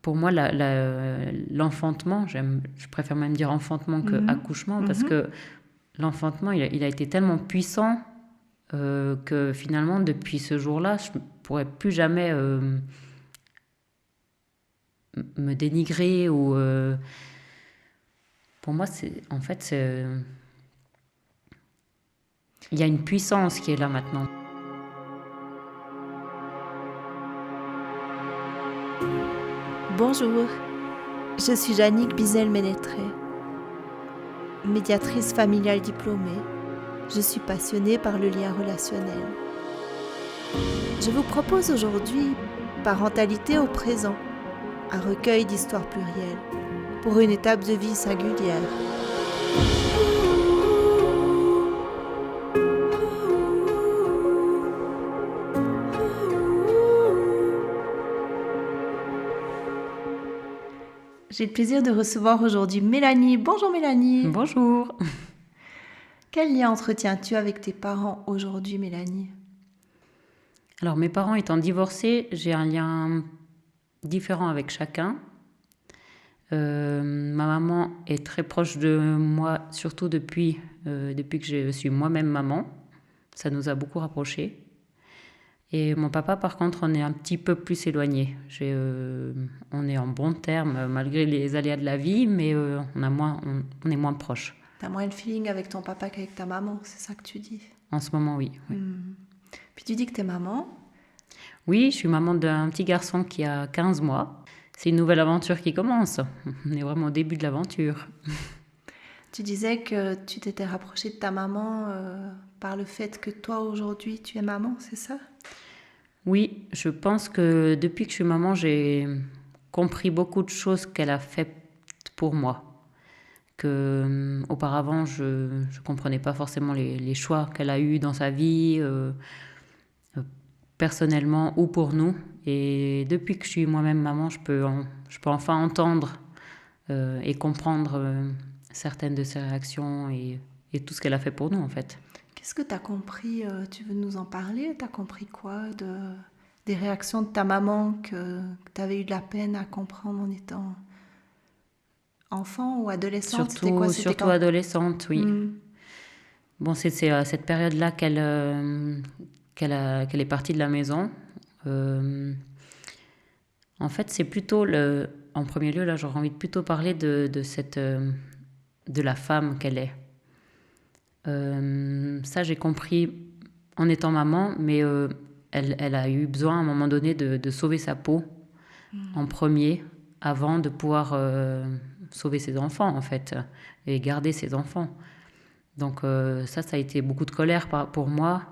pour moi, l'enfantement, je préfère même dire enfantement que accouchement, parce que l'enfantement, il a été tellement puissant que finalement, depuis ce jour-là, je ne pourrais plus jamais me dénigrer ou... pour moi, en fait, il y a une puissance qui est là maintenant. Bonjour, je suis Jannick Bizel-Ménétré, médiatrice familiale diplômée. Je suis passionnée par le lien relationnel. Je vous propose aujourd'hui Parentalité au présent, un recueil d'histoires plurielles pour une étape de vie singulière. J'ai le plaisir de recevoir aujourd'hui Mélanie. Bonjour Mélanie. Bonjour. Quel lien entretiens-tu avec tes parents aujourd'hui, Mélanie ? Alors, mes parents étant divorcés, j'ai un lien différent avec chacun. Ma maman est très proche de moi, surtout depuis que je suis moi-même maman. Ça nous a beaucoup rapprochés. Et mon papa, par contre, on est un petit peu plus éloignés. On est en bons termes, malgré les aléas de la vie, mais on est moins proches. T'as moins le feeling avec ton papa qu'avec ta maman, c'est ça que tu dis ? En ce moment, oui. Puis tu dis que t'es maman ? Oui, je suis maman d'un petit garçon qui a 15 mois. C'est une nouvelle aventure qui commence. On est vraiment au début de l'aventure. Tu disais que tu t'étais rapprochée de ta maman par le fait que toi, aujourd'hui, tu es maman, c'est ça ? Oui, je pense que depuis que je suis maman, j'ai compris beaucoup de choses qu'elle a faites pour moi. Auparavant, je ne comprenais pas forcément les choix qu'elle a eus dans sa vie, personnellement ou pour nous. Et depuis que je suis moi-même maman, je peux enfin entendre et comprendre certaines de ses réactions et tout ce qu'elle a fait pour nous, en fait. Qu'est-ce que tu as compris ? Tu veux nous en parler ? Tu as compris quoi des réactions de ta maman que tu avais eu de la peine à comprendre en étant enfant ou adolescente ? Surtout adolescente, oui. Bon, c'est à cette période-là qu'elle est partie de la maison. En fait, c'est plutôt en premier lieu, là, j'aurais envie de plutôt parler de la femme qu'elle est. Ça, j'ai compris en étant maman, mais elle a eu besoin à un moment donné de sauver sa peau en premier, avant de pouvoir sauver ses enfants, en fait, et garder ses enfants. Donc ça a été beaucoup de colère pour moi.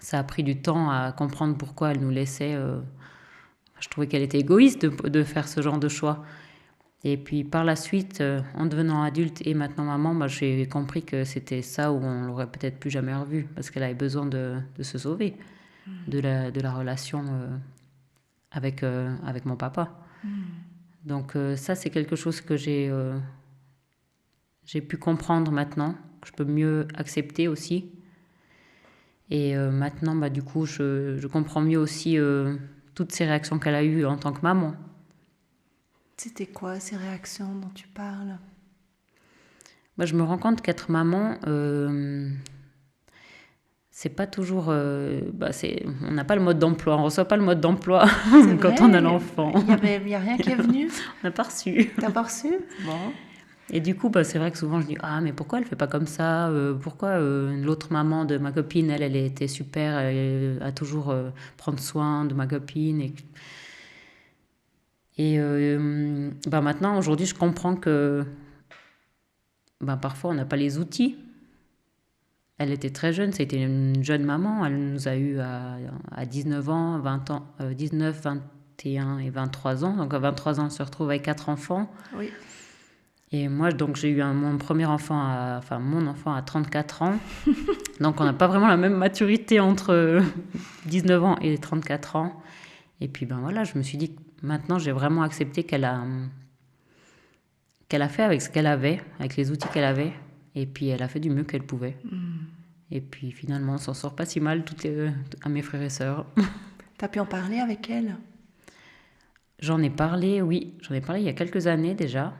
Ça a pris du temps à comprendre pourquoi elle nous laissait. Je trouvais qu'elle était égoïste de faire ce genre de choix. Et puis par la suite, en devenant adulte et maintenant maman, j'ai compris que c'était ça où on l'aurait peut-être plus jamais revu, parce qu'elle avait besoin de se sauver de la relation avec mon papa. Donc ça, c'est quelque chose que j'ai pu comprendre maintenant, que je peux mieux accepter aussi. Et maintenant, du coup, je comprends mieux aussi toutes ces réactions qu'elle a eues en tant que maman. C'était quoi ces réactions dont tu parles ? Je me rends compte qu'être maman, c'est pas toujours... on n'a pas le mode d'emploi, on reçoit pas le mode d'emploi quand on a l'enfant. Il n'y a rien qui est venu ? On n'a pas reçu. T'as pas reçu ? Bon. Et du coup, c'est vrai que souvent je dis « Ah, mais pourquoi elle fait pas comme ça ? Pourquoi l'autre maman de ma copine, elle était super, elle a toujours prendre soin de ma copine. » Et maintenant, aujourd'hui, je comprends que parfois, on n'a pas les outils. Elle était très jeune, c'était une jeune maman. Elle nous a eu à 19 ans, 20 ans, 19, 21 et 23 ans. Donc à 23 ans, on se retrouve avec 4 enfants. Oui. Et moi, donc, j'ai eu mon enfant à 34 ans. Donc, on n'a pas vraiment la même maturité entre 19 ans et 34 ans. Et puis, voilà, je me suis dit que maintenant, j'ai vraiment accepté qu'elle a fait avec ce qu'elle avait, avec les outils qu'elle avait. Et puis, elle a fait du mieux qu'elle pouvait. Et puis, finalement, on s'en sort pas si mal, à mes frères et sœurs. T'as pu en parler avec elle ? J'en ai parlé, oui, j'en ai parlé il y a quelques années déjà.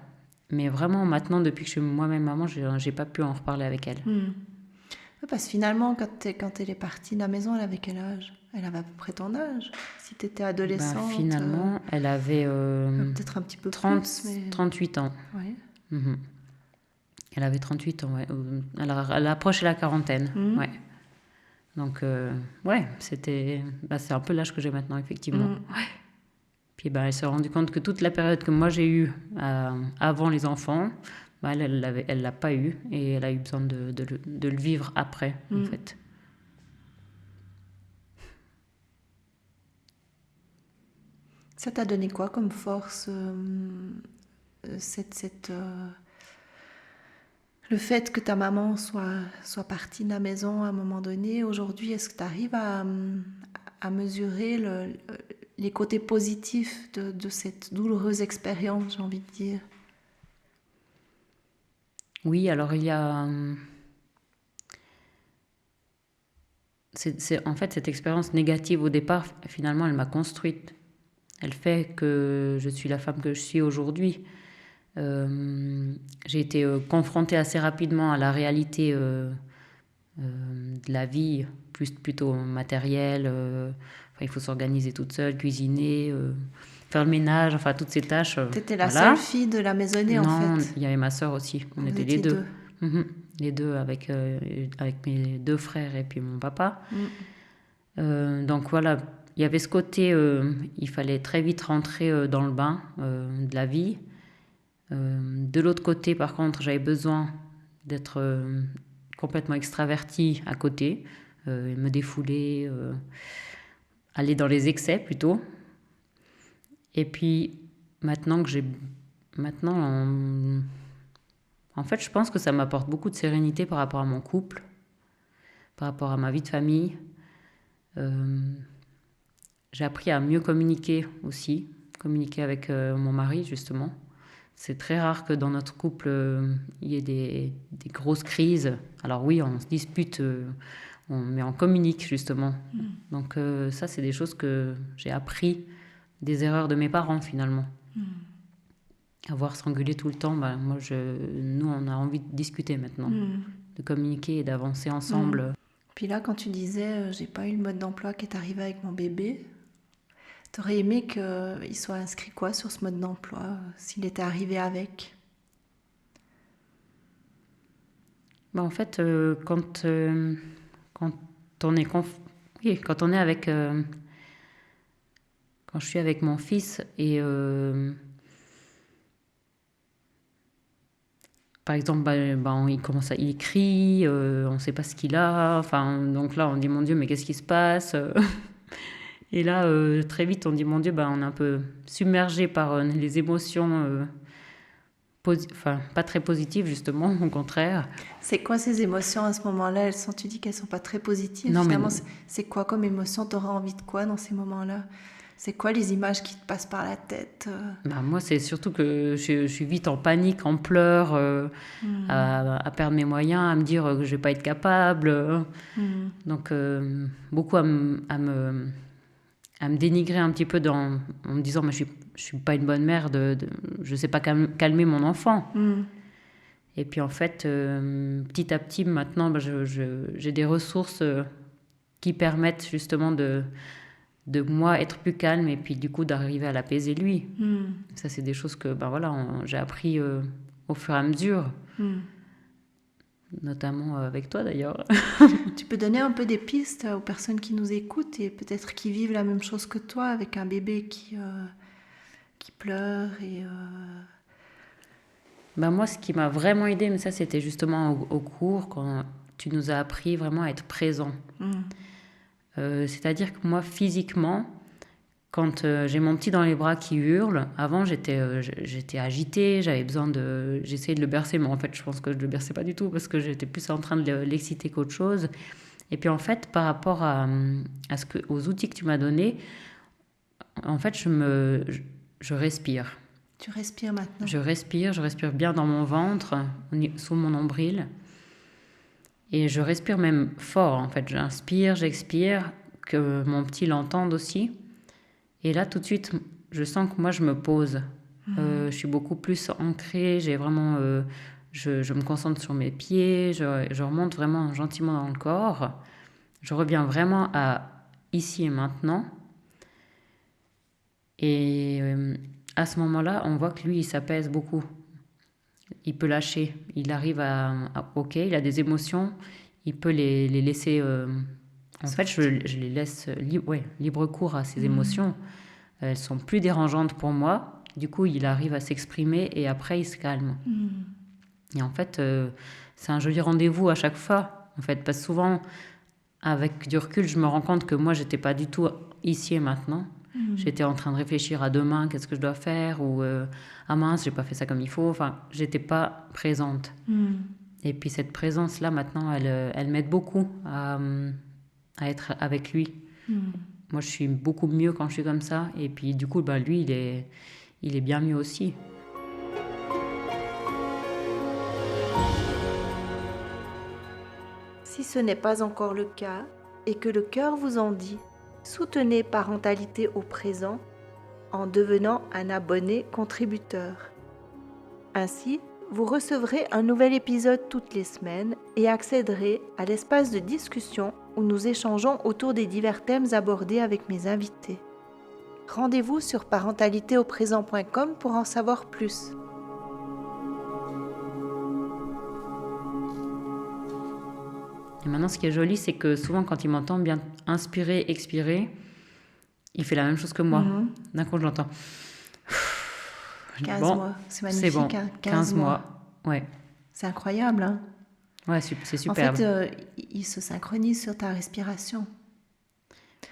Mais vraiment, maintenant, depuis que je suis moi-même maman, j'ai pas pu en reparler avec elle. Ouais, parce que finalement, quand elle est partie de la maison, elle avait quel âge? Elle avait à peu près ton âge. Si tu étais Ben, adolescente, finalement, elle avait peut-être un petit peu 30, plus, mais... 38 ans. Ouais. Mhm. Elle avait 38 ans, ouais. Elle approchait la quarantaine, ouais. Donc, ouais, c'est un peu l'âge que j'ai maintenant, effectivement. Ouais. Puis, elle s'est rendue compte que toute la période que moi j'ai eue avant les enfants, elle l'a pas eu et elle a eu besoin de le vivre après, en fait. Ça t'a donné quoi comme force, le fait que ta maman soit partie de la maison à un moment donné? Aujourd'hui, est-ce que tu arrives à mesurer les côtés positifs de cette douloureuse expérience, j'ai envie de dire? Oui, alors il y a... en fait, cette expérience négative au départ, finalement, elle m'a construite. Elle fait que je suis la femme que je suis aujourd'hui. J'ai été confrontée assez rapidement à la réalité de la vie, plutôt matérielle. Il faut s'organiser toute seule, cuisiner, faire le ménage, enfin toutes ces tâches. T'étais la seule fille de la maisonnée, en fait. Non, il y avait ma sœur aussi. On était les deux. Les deux avec mes deux frères et puis mon papa. Donc voilà, il y avait ce côté, il fallait très vite rentrer dans le bain de la vie. De l'autre côté, par contre, j'avais besoin d'être complètement extravertie à côté, me défouler, aller dans les excès plutôt. Et puis maintenant, en fait, je pense que ça m'apporte beaucoup de sérénité par rapport à mon couple, par rapport à ma vie de famille. J'ai appris à mieux communiquer aussi, communiquer avec mon mari justement. C'est très rare que dans notre couple, il y ait des grosses crises. Alors oui, on se dispute, mais on communique justement. Donc ça, c'est des choses que j'ai appris des erreurs de mes parents finalement. Avoir s'engueuler tout le temps, nous, on a envie de discuter maintenant, de communiquer et d'avancer ensemble. Puis là, quand tu disais, j'ai pas eu le mode d'emploi qui est arrivé avec mon bébé, t'aurais aimé qu'il soit inscrit quoi sur ce mode d'emploi, s'il était arrivé avec? En fait, quand on est quand on est avec... quand je suis avec mon fils et... par exemple, il crie, on ne sait pas ce qu'il a. Enfin, donc là, on dit, mon Dieu, mais qu'est-ce qui se passe? Et là, très vite, on dit, mon Dieu, on est un peu submergé par les émotions, pas très positives, justement, au contraire. C'est quoi ces émotions à ce moment-là? Tu dis qu'elles ne sont pas très positives. Non, finalement, c'est quoi comme émotion? Tu auras envie de quoi dans ces moments-là? C'est quoi les images qui te passent par la tête? Moi, c'est surtout que je suis vite en panique, en pleurs, à perdre mes moyens, à me dire que je ne vais pas être capable. Donc, beaucoup à me dénigrer un petit peu en me disant je ne suis pas une bonne mère, je ne sais pas calmer mon enfant. Et puis, en fait, petit à petit, maintenant, j'ai des ressources qui permettent justement de moi être plus calme et puis du coup d'arriver à l'apaiser lui. Ça, c'est des choses que j'ai appris au fur et à mesure, notamment avec toi d'ailleurs. Tu peux donner un peu des pistes aux personnes qui nous écoutent et peut-être qui vivent la même chose que toi avec un bébé qui pleure et... Moi, ce qui m'a vraiment aidée, mais ça c'était justement au cours, quand tu nous as appris vraiment à être présent. C'est-à-dire que moi, physiquement, quand j'ai mon petit dans les bras qui hurle, avant j'étais agitée, j'essayais de le bercer, mais en fait je pense que je ne le berçais pas du tout parce que j'étais plus en train de l'exciter qu'autre chose. Et puis en fait, par rapport aux outils que tu m'as donnés, en fait je respire. Tu respires maintenant? Je respire bien dans mon ventre, sous mon nombril. Et je respire même fort, en fait. J'inspire, j'expire, que mon petit l'entende aussi. Et là, tout de suite, je sens que moi, je me pose. Je suis beaucoup plus ancrée, j'ai vraiment... je me concentre sur mes pieds, je remonte vraiment gentiment dans le corps. Je reviens vraiment à ici et maintenant. Et à ce moment-là, on voit que lui, il s'apaise beaucoup. Il peut lâcher. Il arrive OK, il a des émotions. Il peut les laisser... en fait, je les laisse libre cours à ses émotions. Elles sont plus dérangeantes pour moi. Du coup, il arrive à s'exprimer et après, il se calme. Et en fait, c'est un joli rendez-vous à chaque fois. En fait, parce que souvent, avec du recul, je me rends compte que moi, j'étais pas du tout ici et maintenant. J'étais en train de réfléchir à demain, qu'est-ce que je dois faire, ou ah mince, j'ai pas fait ça comme il faut. Enfin, j'étais pas présente. Et puis cette présence-là, maintenant, elle m'aide beaucoup à être avec lui. Moi, je suis beaucoup mieux quand je suis comme ça. Et puis, du coup, lui, il est bien mieux aussi. Si ce n'est pas encore le cas et que le cœur vous en dit, soutenez Parentalité au présent en devenant un abonné contributeur. Ainsi, vous recevrez un nouvel épisode toutes les semaines et accéderez à l'espace de discussion où nous échangeons autour des divers thèmes abordés avec mes invités. Rendez-vous sur parentalitéauprésent.com pour en savoir plus. Et maintenant, ce qui est joli, c'est que souvent, quand il m'entend bien inspirer, expirer, il fait la même chose que moi. D'un coup, je l'entends. 15 mois, c'est magnifique. C'est bon, hein, 15 mois. Ouais. C'est incroyable. Hein. Ouais, c'est superbe. En fait, il se synchronise sur ta respiration.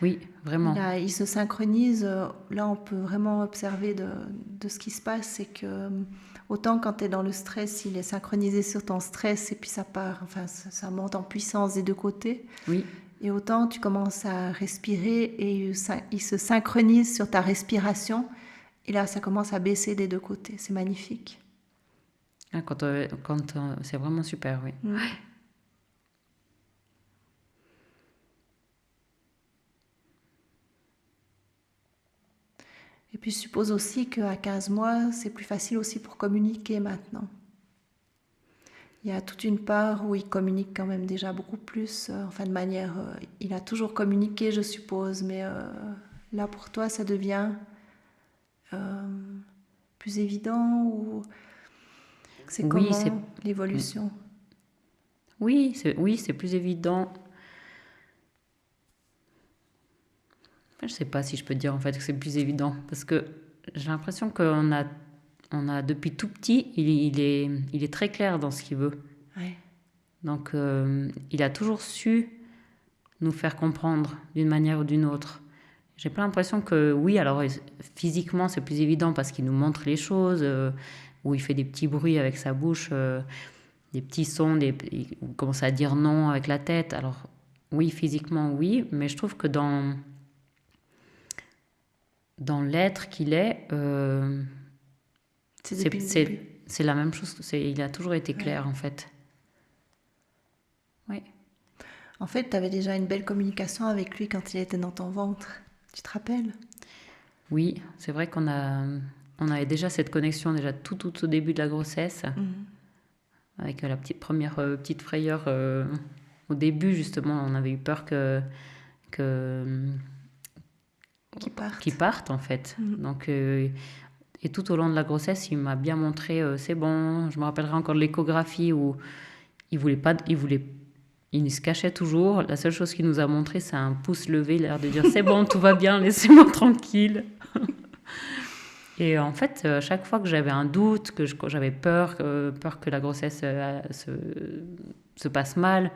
Oui, vraiment. Là, il se synchronise. Là, on peut vraiment observer de ce qui se passe. C'est que autant quand tu es dans le stress, il est synchronisé sur ton stress et puis ça part. Enfin, ça monte en puissance des deux côtés. Oui. Et autant tu commences à respirer et il se synchronise sur ta respiration. Et là, ça commence à baisser des deux côtés. C'est magnifique. Ah, c'est vraiment super, oui. Et puis, je suppose aussi qu'à 15 mois, c'est plus facile aussi pour communiquer maintenant. Il y a toute une part où il communique quand même déjà beaucoup plus, de manière... il a toujours communiqué, je suppose, mais là, pour toi, ça devient plus évident ou... C'est comment l'évolution? Oui, c'est plus évident. Je ne sais pas si je peux dire en fait que c'est plus évident parce que j'ai l'impression qu'on a depuis tout petit, il est très clair dans ce qu'il veut. Ouais. Donc il a toujours su nous faire comprendre d'une manière ou d'une autre. J'ai pas l'impression que oui, alors physiquement c'est plus évident parce qu'il nous montre les choses, où il fait des petits bruits avec sa bouche, des petits sons, il commence à dire non avec la tête. Alors oui, physiquement oui, mais je trouve que dans l'être qu'il est, c'est la même chose. Il a toujours été clair, en fait. Oui. En fait, tu avais déjà une belle communication avec lui quand il était dans ton ventre. Tu te rappelles? Oui, c'est vrai qu'on avait déjà cette connexion, déjà tout au début de la grossesse, avec la première petite frayeur. Au début, justement, on avait eu peur qu'ils partent en fait. Donc, et tout au long de la grossesse, il m'a bien montré, c'est bon. Je me rappellerai encore de l'échographie où il se cachait toujours. La seule chose qu'il nous a montré, c'est un pouce levé, l'air de dire c'est bon, tout va bien, laissez-moi tranquille. Et en fait, à chaque fois que j'avais un doute, que j'avais peur que la grossesse se passe mal,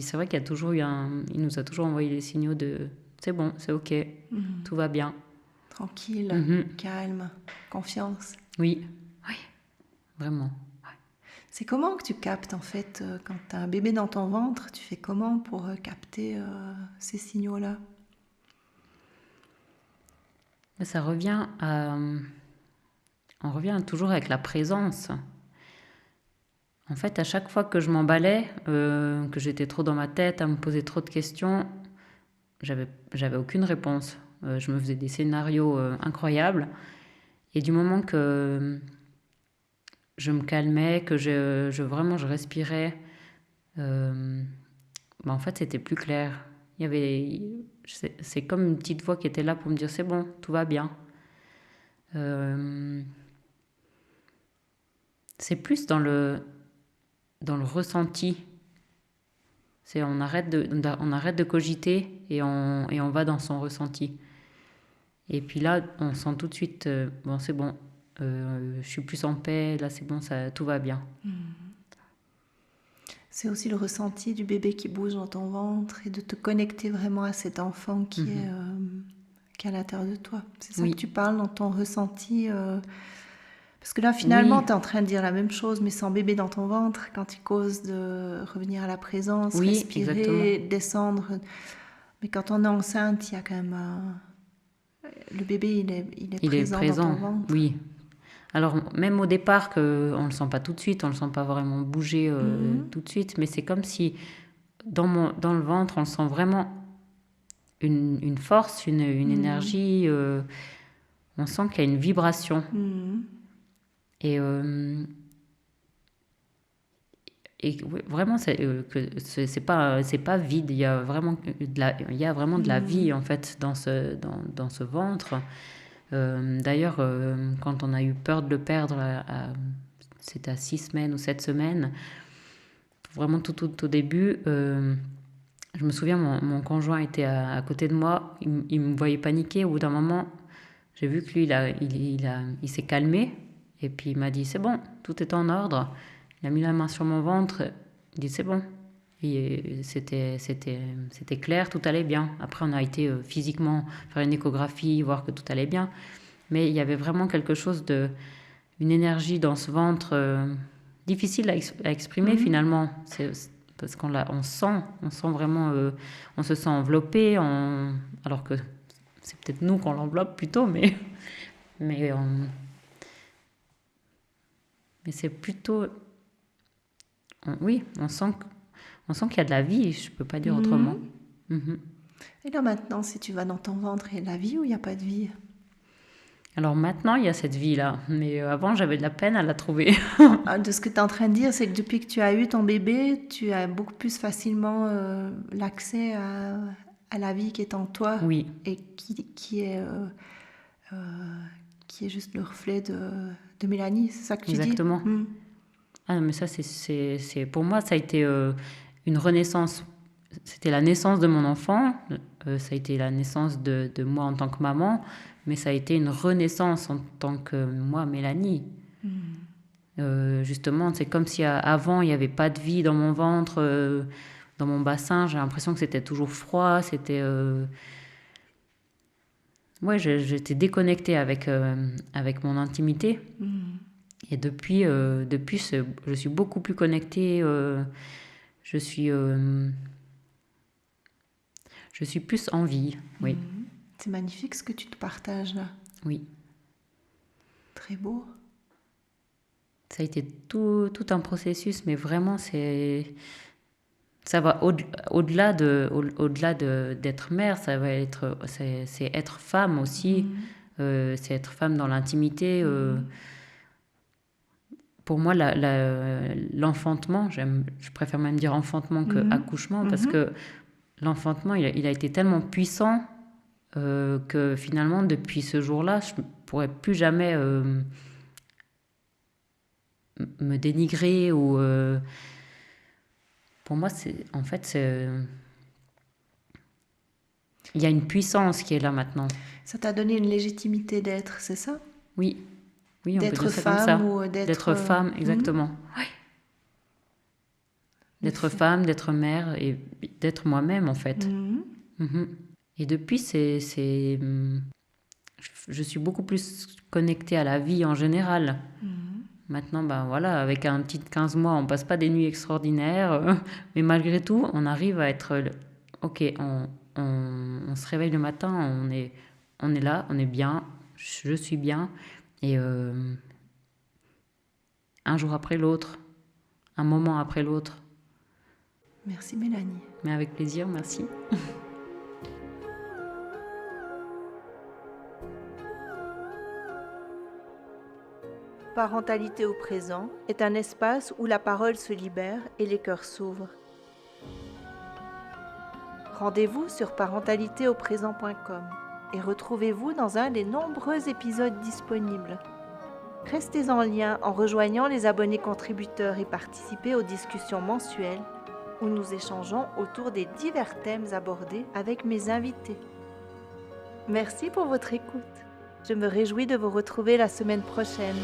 c'est vrai qu'il il nous a toujours envoyé des signaux de c'est bon, c'est ok, tout va bien. Tranquille, calme, confiance. Oui, vraiment. Ouais. C'est comment que tu captes en fait, quand tu as un bébé dans ton ventre, tu fais comment pour capter ces signaux-là? Ça revient on revient toujours avec la présence. En fait, à chaque fois que je m'emballais, que j'étais trop dans ma tête, à me poser trop de questions, j'avais aucune réponse. Je me faisais des scénarios incroyables. Et du moment que je me calmais, que vraiment je respirais, en fait, c'était plus clair. C'est comme une petite voix qui était là pour me dire c'est bon, tout va bien. C'est plus dans le ressenti. On arrête de cogiter et on va dans son ressenti. Et puis là, on sent tout de suite, bon, c'est bon, je suis plus en paix, là c'est bon, tout va bien. C'est aussi le ressenti du bébé qui bouge dans ton ventre et de te connecter vraiment à cet enfant qui est à l'intérieur de toi. C'est ça que tu parles dans ton ressenti. Parce que là, finalement, tu es en train de dire la même chose, mais sans bébé dans ton ventre, quand il cause de revenir à la présence, respirer, descendre. Mais quand on est enceinte, il y a quand même... le bébé, il est présent dans ton ventre. Oui. Alors, même au départ, on ne le sent pas tout de suite, on ne le sent pas vraiment bouger tout de suite, mais c'est comme si dans le ventre, on sent vraiment une force, une énergie, on sent qu'il y a une vibration. Et vraiment, c'est pas vide, il y a vraiment de la vie, en fait, dans ce ventre. D'ailleurs, quand on a eu peur de le perdre, c'était à 6 semaines ou 7 semaines, vraiment tout au début, je me souviens, mon conjoint était à côté de moi, il me voyait paniquer. Au bout d'un moment, j'ai vu que lui, il s'est calmé, et puis il m'a dit, c'est bon, tout est en ordre. Il a mis la main sur mon ventre, il dit, c'est bon. Et c'était clair, tout allait bien. Après, on a été physiquement faire une échographie, voir que tout allait bien. Mais il y avait vraiment quelque chose une énergie dans ce ventre difficile à exprimer finalement. Parce on sent vraiment, on se sent enveloppé, alors que c'est peut-être nous qu'on l'enveloppe plutôt, mais c'est plutôt... Oui, on sent qu'il y a de la vie, je ne peux pas dire autrement. Et là maintenant, si tu vas dans ton ventre, il y a de la vie ou il n'y a pas de vie? Alors maintenant, il y a cette vie-là, mais avant, j'avais de la peine à la trouver. De ce que tu es en train de dire, c'est que depuis que tu as eu ton bébé, tu as beaucoup plus facilement l'accès à la vie qui est en toi. Oui. Et qui est juste le reflet de Mélanie, c'est ça que tu dis? Exactement. Ah, mais ça, c'est pour moi, ça a été une renaissance. C'était la naissance de mon enfant, ça a été la naissance de moi en tant que maman, mais ça a été une renaissance en tant que moi, Mélanie. Justement, c'est comme si avant, il n'y avait pas de vie dans mon ventre, dans mon bassin. J'ai l'impression que c'était toujours froid, c'était... Ouais, j'étais déconnectée avec mon intimité. Et depuis, je suis beaucoup plus connectée. Je suis plus en vie, oui. C'est magnifique ce que tu te partages là. Oui. Très beau. Ça a été tout un processus, mais vraiment, ça va au-delà d'être mère, c'est être femme aussi, c'est être femme dans l'intimité. Pour moi, l'enfantement, je préfère même dire enfantement que accouchement, parce que l'enfantement, il a été tellement puissant que finalement, depuis ce jour-là, je ne pourrais plus jamais me dénigrer ou... pour moi, il y a une puissance qui est là maintenant. Ça t'a donné une légitimité d'être, c'est ça? Oui, on d'être peut dire ça femme comme ça. Ou d'être femme, exactement. Oui. D'être femme, d'être mère et d'être moi-même, en fait. Et depuis, je suis beaucoup plus connectée à la vie en général. Maintenant, voilà, avec un petit 15 mois, on passe pas des nuits extraordinaires, mais malgré tout, on arrive à être... Ok, on se réveille le matin, on est là, on est bien, je suis bien, et un jour après l'autre, un moment après l'autre. Merci Mélanie. Mais avec plaisir, merci. Parentalité au présent est un espace où la parole se libère et les cœurs s'ouvrent. Rendez-vous sur parentalitéauprésent.com et retrouvez-vous dans un des nombreux épisodes disponibles. Restez en lien en rejoignant les abonnés contributeurs et participez aux discussions mensuelles où nous échangeons autour des divers thèmes abordés avec mes invités. Merci pour votre écoute. Je me réjouis de vous retrouver la semaine prochaine.